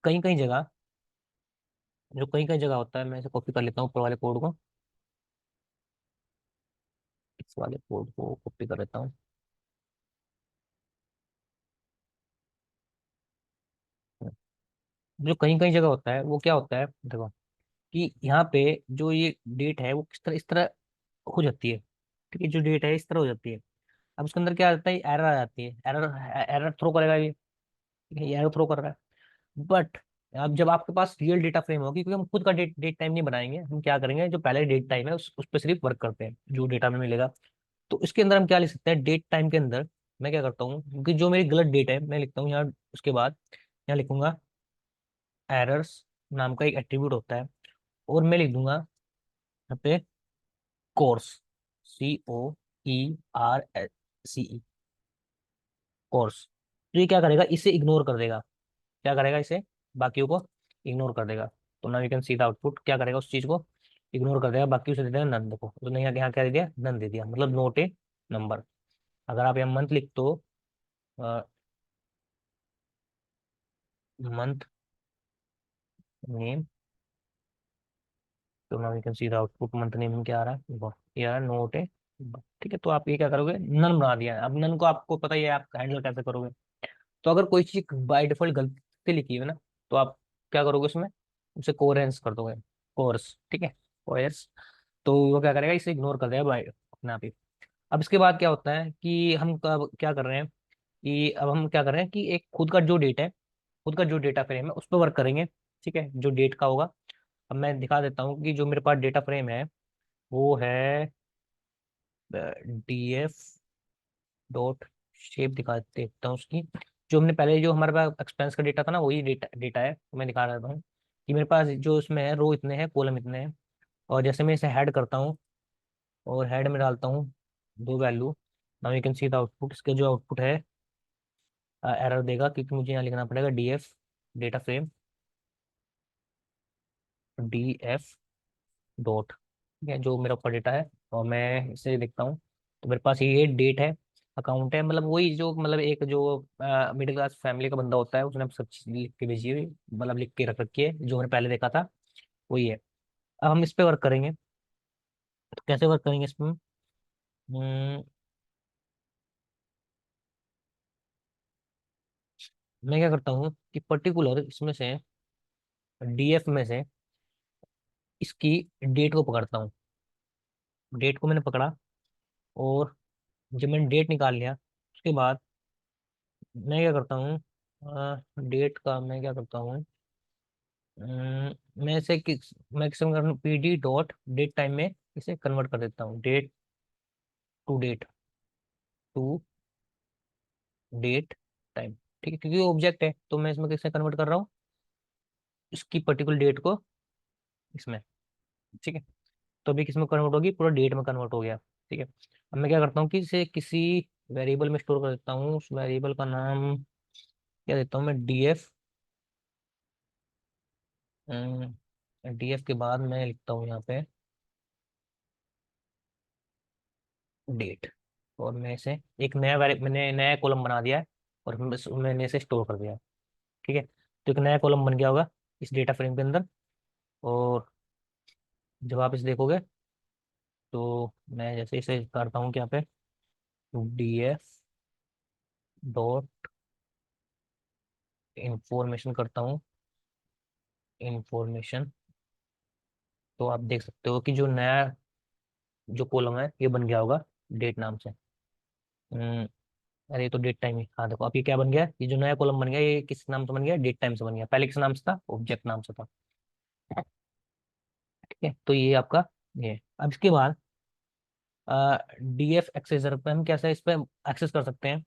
कहीं कहीं जगह, जो कहीं कहीं जगह होता है, मैं इसे कॉपी कर लेता हूँ ऊपर वाले कोड को, इस वाले कोड को कॉपी कर लेता हूँ। जो कहीं कहीं जगह होता है वो क्या होता है, देखो कि यहाँ पे जो ये डेट है वो किस तरह इस तरह हो जाती है। ठीक है। जो डेट है इस तरह हो जाती है। अब उसके अंदर क्या आता है, एरर आ जाती है, एरर, एरर थ्रो करेगा ये। ठीक है। ये एरर थ्रो कर रहा है। बट अब जब आपके पास रियल डेटा फ्रेम होगी, क्योंकि हम खुद का डेट डेट टाइम नहीं बनाएंगे, हम क्या करेंगे, जो पहले डेट टाइम है उस पर सिर्फ वर्क करते हैं जो डेटा में मिलेगा। तो इसके अंदर हम क्या लिख सकते हैं, डेट टाइम के अंदर मैं क्या करता हूँ, क्योंकि जो मेरी गलत डेट है मैं लिखता हूँ यहाँ, उसके बाद यहाँ लिखूंगा एरर्स नाम का एक एट्रीब्यूट होता है, और मैं लिख दूंगा यहाँ पे कोर्स, COERCE, कोर्स। तो ये क्या करेगा, इसे इग्नोर कर देगा। क्या करेगा, इसे बाकियों को इग्नोर कर देगा। तो now you can see the output, क्या करेगा, उस चीज को इग्नोर कर देगा, बाकी उसे दे देगा नन। देखो तो नहीं, यहाँ क्या दे दिया, नन दे दिया, मतलब नोट ए नंबर। अगर आप यहाँ मंथ लिख दो, मंथ नेम, तो now you can see the output, month name में क्या आ रहा है, देखो ये आ रहा है नोट ए। ठीक है। तो आप ये क्या करोगे, नन बना दिया। अब नन को आपको पता ही है आप हैंडल कैसे करोगे। तो अगर कोई चीज बाय डिफॉल्ट गलती से लिखी है ना, तो आप क्या करोगे उसमें, उसे कोरेंस कर दोगे, कोर्स। ठीक है। कोर्स। तो वो क्या करेगा, इसे इग्नोर कर देगा बाय अपने आप ही। अब इसके बाद क्या होता है कि हम क्या कर रहे हैं, कि अब हम क्या कर रहे हैं कि एक खुद का जो डेटा है, खुद का जो डेटा फ्रेम है उस पर वर्क करेंगे। ठीक है। जो डेट का होगा, अब मैं दिखा देता हूँ कि जो मेरे पास डेटा फ्रेम है वो है DF डॉट शेप, दिखा देता हूँ उसकी। जो हमने पहले, जो हमारे पास एक्सपेंस का डेटा था ना, वही डेटा डेटा है, तो मैं दिखा रहा हूँ कि मेरे पास जो उसमें है, रो इतने हैं, कॉलम इतने हैं। और जैसे मैं इसे हेड करता हूँ और हेड में डालता हूँ दो value, now you can see the output, इसका जो आउटपुट है एरर देगा, क्योंकि मुझे यहाँ लिखना पड़ेगा DF data frame, DF dot. ठीक है। जो मेरा ऊपर डेटा है और मैं इसे लिखता हूँ, तो मेरे पास ये डेट है, अकाउंट है, मतलब वही जो, मतलब एक जो मिडिल क्लास फैमिली का बंदा होता है, उसने सब चीज लिख के भेजी हुई, मतलब लिख के रख रखी है, जो मैंने पहले देखा था वही है। अब हम इस पे वर्क करेंगे, तो कैसे वर्क करेंगे इसमें, मैं क्या करता हूँ कि पर्टिकुलर इसमें से, DF में से इसकी डेट को पकड़ता हूँ। डेट को मैंने पकड़ा, और जब मैंने डेट निकाल लिया, उसके बाद मैं क्या करता हूँ, डेट का मैं क्या करता हूँ, मैं किस में पीडी डॉट डेट टाइम में इसे कन्वर्ट कर देता हूँ, date to date, to date time. ठीक है, क्योंकि ऑब्जेक्ट है तो मैं इसमें किससे कन्वर्ट कर रहा हूँ, इसकी पर्टिकुलर डेट को इसमें। ठीक है, तो अभी किस में कन्वर्ट होगी, पूरा डेट में कन्वर्ट हो गया। ठीक है, अब मैं क्या करता हूँ कि इसे किसी वेरिएबल में स्टोर कर देता हूँ। उस वेरिएबल का नाम क्या देता हूँ मैं, डीएफ। डीएफ के बाद मैं लिखता हूँ यहाँ पे डेट। और मैं इसे एक नया मैंने नया कॉलम बना दिया है, और मैंने इसे स्टोर कर दिया है। ठीक है, तो एक नया कॉलम बन गया होगा इस डेटा फ्रेम के अंदर। और जब आप इसे देखोगे तो मैं जैसे इसे करता हूँ कि यहाँ पे डी एफ डॉट इंफॉर्मेशन करता हूँ, इंफॉर्मेशन, तो आप देख सकते हो कि जो नया जो कॉलम है ये बन गया होगा डेट नाम से। हम्म, अरे ये तो डेट टाइम ही, हाँ देखो अब ये क्या बन गया, ये जो नया कॉलम बन गया ये किस नाम से बन गया, डेट टाइम से बन गया। पहले किस नाम से था, ऑब्जेक्ट नाम से था। ठीक है, तो ये आपका ये। अब इसके बाद डीएफ एक्सेसर पे हम कैसे इस पे एक्सेस कर सकते हैं।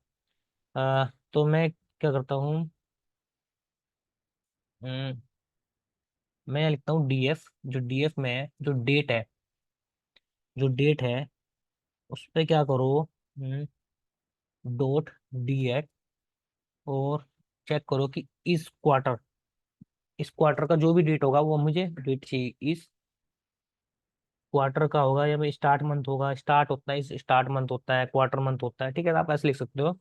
तो मैं क्या करता हूँ, हम्म, मैं लिखता हूँ डीएफ, जो डीएफ में है जो डेट है, जो डेट है उस पे क्या करो, डॉट डी एट, और चेक करो कि इस क्वार्टर, इस क्वार्टर का जो भी डेट होगा वो मुझे डेट चाहिए, इस क्वार्टर का होगा, या मैं स्टार्ट मंथ होगा, स्टार्ट होता है, इस स्टार्ट मंथ होता है, क्वार्टर मंथ होता है। ठीक है, तो आप ऐसे लिख सकते हो।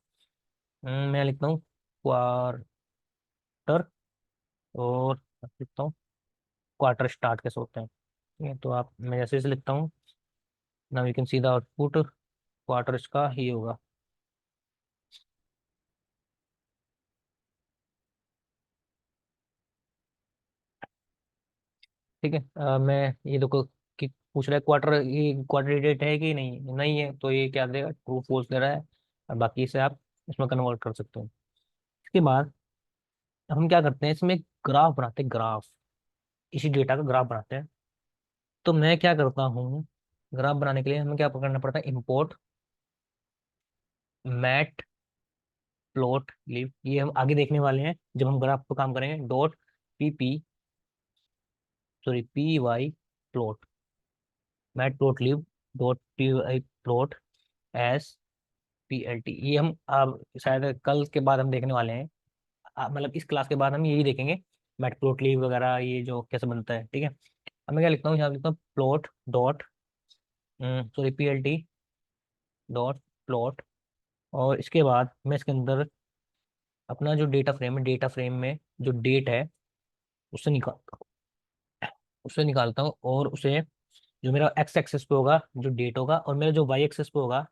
मैं लिखता हूँ क्वार्टर, और लिखता हूँ क्वार्टर स्टार्ट कैसे होते हैं। ठीक है, तो आप मैं जैसे इसे लिखता हूँ, now you can see the output, quarter इसका ही होगा। ठीक है, मैं ये देखो कि पूछ रहा है क्वार्टर, ये क्वार्टर डेट है कि नहीं, नहीं है, तो ये क्या देगा, ट्रू फॉल्स दे रहा है। और बाकी इसे आप इसमें कन्वर्ट कर सकते हो। इसके बाद हम क्या करते हैं, इसमें ग्राफ बनाते हैं, ग्राफ, इसी डेटा का ग्राफ बनाते हैं। तो मैं क्या करता हूँ, ग्राफ बनाने के लिए हमें क्या करना पड़ता है, इंपोर्ट मैट प्लॉट लिव, ये हम आगे देखने वाले हैं जब हम ग्राफ पर काम करेंगे। Dot P P, sorry P Y plot, matplotlib dot P Y plot as P L T, ये हम अब शायद कल के बाद हम देखने वाले हैं। मतलब इस क्लास के बाद हम यही देखेंगे, मैट प्लॉट लिव वगैरह ये जो कैसे बनता है। ठीक है, अब मैं क्या लिखता हूँ, यहाँ लिखता हूँ plot dot, sorry P L T dot plot. और इसके बाद मैं इसके अंदर अपना जो डेटा फ्रेम है, डेटा फ्रेम में जो डेट है उससे निकाल उससे निकालता हूँ, और उसे जो मेरा एक्स एक्सेस पे होगा जो डेट होगा, और मेरा जो वाई एक्सेस पे होगा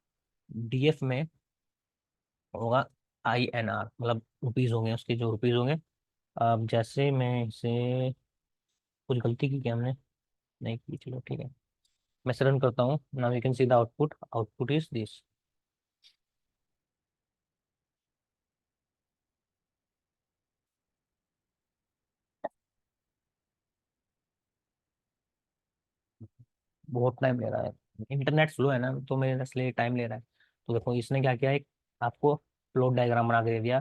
डीएफ में होगा आई एन आर, मतलब रुपीज होंगे, उसके जो रुपीज होंगे। अब जैसे मैं इसे, कुछ गलती की क्या हमने, नहीं की, चलो ठीक है, मैं इसे रन करता हूँ। Now you can see the output, output is this. बहुत टाइम ले रहा है, इंटरनेट स्लो है ना, तो मेरे इसलिए टाइम ले रहा है। तो देखो इसने क्या किया, एक आपको प्लॉट डायग्राम बना के दे दिया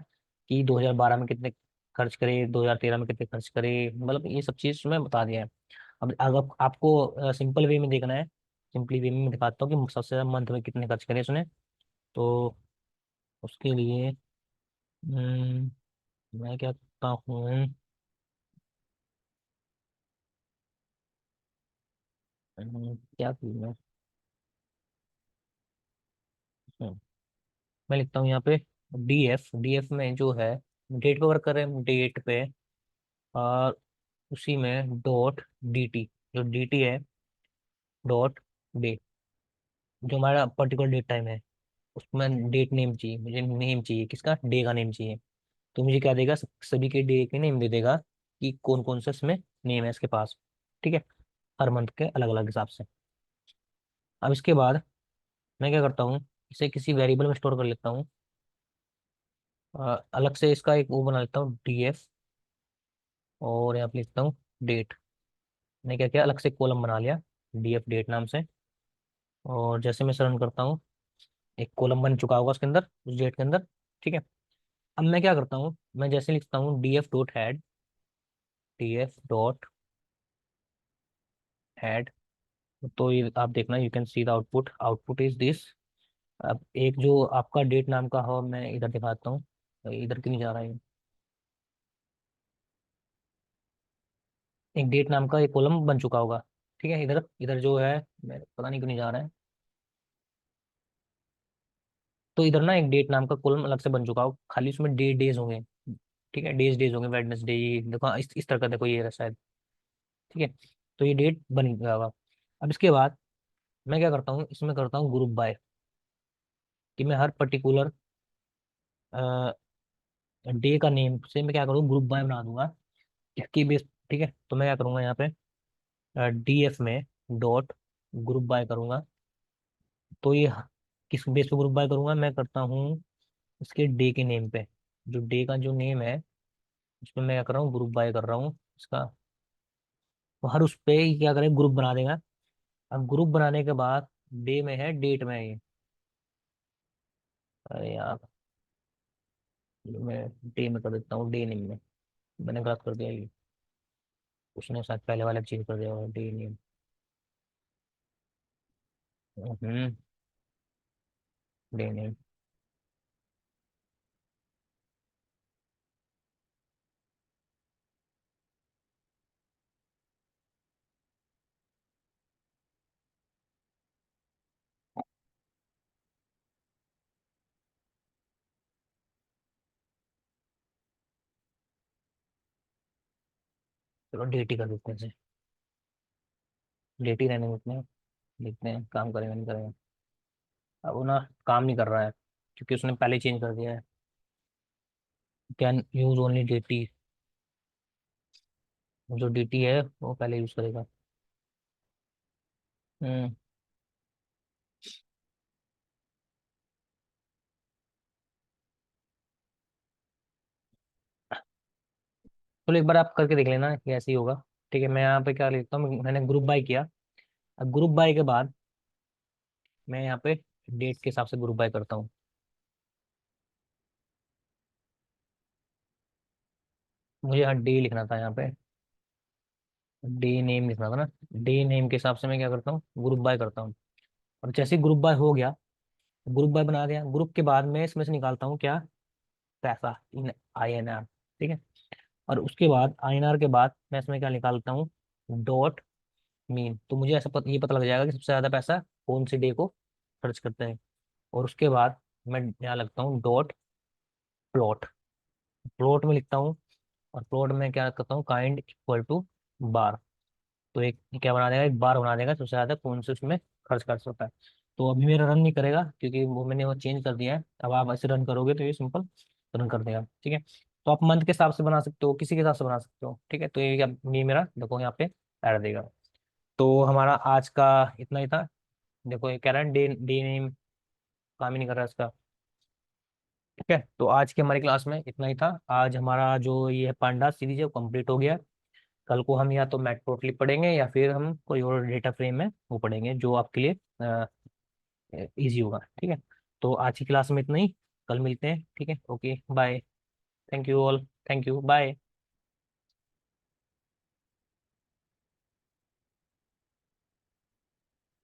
कि 2012 में कितने खर्च करे, 2013 में कितने खर्च करे, मतलब ये सब चीज़ उसमें बता दिया है। अब अगर आपको सिंपल वे में देखना है, सिंपली वे में मैं दिखाता हूँ कि सबसे ज्यादा मंथ में कितने खर्च करे उसने। तो उसके लिए मैं क्या करता हूँ, क्या करूँ मैं, मैं लिखता हूँ यहाँ पे डीएफ, डीएफ में जो है डेट पे वर्क कर रहे हैं, डेट पे, और उसी में डॉट dt, जो dt है डॉट डे, जो हमारा पर्टिकुलर डेट टाइम है उसमें डेट नेम चाहिए, मुझे नेम चाहिए किसका, डे का नेम चाहिए। तो मुझे क्या देगा, सभी के डे के नेम दे देगा कि कौन कौन सा इसमें नेम है इसके पास। ठीक है, हर मंथ के अलग अलग हिसाब से। अब इसके बाद मैं क्या करता हूँ, इसे किसी वेरिएबल में स्टोर कर लेता हूँ। अलग से इसका एक वो बना लेता हूँ डीएफ, और यहाँ पे लिखता हूँ डेट। मैंने क्या किया, अलग से कॉलम बना लिया डीएफ डेट नाम से। और जैसे मैं रन करता हूँ, एक कॉलम बन चुका होगा उसके अंदर, उस डेट के अंदर। ठीक है। अब मैं क्या करता हूँ, मैं जैसे लिखता हूँ DF dot head, DF dot head, तो ये आप देखना, you can see the output, output is this. अब एक जो आपका डेट नाम का हो, मैं इधर दिखाता हूँ, इधर क्यों नहीं जा रहा है, एक डेट नाम का एक कॉलम बन चुका होगा। ठीक है, इधर इधर जो है, मैं पता नहीं क्यों नहीं जा रहा है। तो इधर ना एक डेट नाम का कॉलम अलग से बन चुका हो, खाली उसमें डेज होंगे। ठीक है, डेज होंगे, वेडनेसडे, देखो हाँ, इस तरह का, देखो ये रहा शायद। ठीक है, तो ये डेट बन गया होगा। अब इसके बाद मैं क्या करता हूँ, इसमें करता हूँ ग्रुप बाय, कि मैं हर पर्टिकुलर डे का नेम से मैं क्या करूँ, ग्रुप बाय बना दूंगा इसकी बेस। ठीक है, तो मैं क्या करूंगा यहाँ पे, डीएफ में डॉट ग्रुप बाय करूंगा। तो ये किस बेस पे ग्रुप बाय करूंगा, मैं करता हूँ इसके डे के नेम पे, जो डे का जो नेम है, उसमें मैं क्या कर रहा हूँ, ग्रुप बाय कर रहा हूँ इसका। तो हर उस पे ही क्या करें, ग्रुप बना देगा। अब ग्रुप बनाने के बाद डे में है, डेट में है ये, अरे यार, ये मैं डे में कर देता हूँ, डे नेम में। मैंने गलत कर दिया ये, उसने शायद पहले वाला चेंज कर दिया होगा, डे नेम। हम्म, डे नेम। चलो डेट ही कर देते हैं इसे, डेट ही रहने देते हैं, देखते हैं काम करेगा नहीं करेगा। अब वो ना काम नहीं कर रहा है, क्योंकि उसने पहले चेंज कर दिया है, कैन यूज ओनली डेटी, जो डेटी है वो पहले यूज करेगा। हम्म। चलो एक बार आप करके देख लेना कि ऐसे ही होगा। ठीक है, मैं यहाँ पे क्या लिखता हूँ, मैंने ग्रुप बाय किया। अब ग्रुप बाय के बाद मैं यहाँ पे डेट के हिसाब से ग्रुप बाय करता हूँ। मुझे यहाँ डे लिखना था, यहाँ पे डे नेम लिखना था ना। डे नेम के हिसाब से मैं क्या करता हूँ, ग्रुप बाय करता हूँ। और जैसे ही ग्रुप बाय हो गया, ग्रुप बाय बना दिया, ग्रुप के बाद मैं इसमें से निकालता हूँ क्या, पैसा, इन INR। ठीक है, और उसके बाद INR के बाद मैं इसमें क्या निकालता हूँ, डॉट मीन। तो मुझे ये पता लग जाएगा कि सबसे ज्यादा पैसा कौन से डे को खर्च करते हैं। और उसके बाद मैं यहाँ लगता हूँ डॉट प्लॉट, प्लॉट में लिखता हूँ। और प्लॉट में क्या करता हूँ, काइंड इक्वल टू बार। तो एक क्या बना देगा, एक बार बना देगा सबसे ज्यादा कौन से उसमें खर्च कर सकता है। तो अभी मेरा रन नहीं करेगा, क्योंकि वो मैंने वो चेंज कर दिया है। अब आप ऐसे रन करोगे तो ये सिंपल रन कर देगा। ठीक है, तो आप मंथ के हिसाब से बना सकते हो, किसी के हिसाब से बना सकते हो। ठीक है, तो ये मेरा देखो यहाँ पे ऐड देगा। तो हमारा आज का इतना ही था। देखो ये कह रहा है डे डे नेम काम ही नहीं कर रहा इसका। ठीक है, तो आज की हमारी क्लास में इतना ही था। आज हमारा जो ये पांडा सीरीज है वो कंप्लीट हो गया। कल को हम या तो मैटप्लोटलिब पढ़ेंगे, या फिर हम कोई और डेटा फ्रेम है वो पढ़ेंगे, जो आपके लिए इजी होगा। ठीक है, तो आज की क्लास में इतना ही, कल मिलते हैं। ठीक है, okay bye. Thank you all, thank you, bye.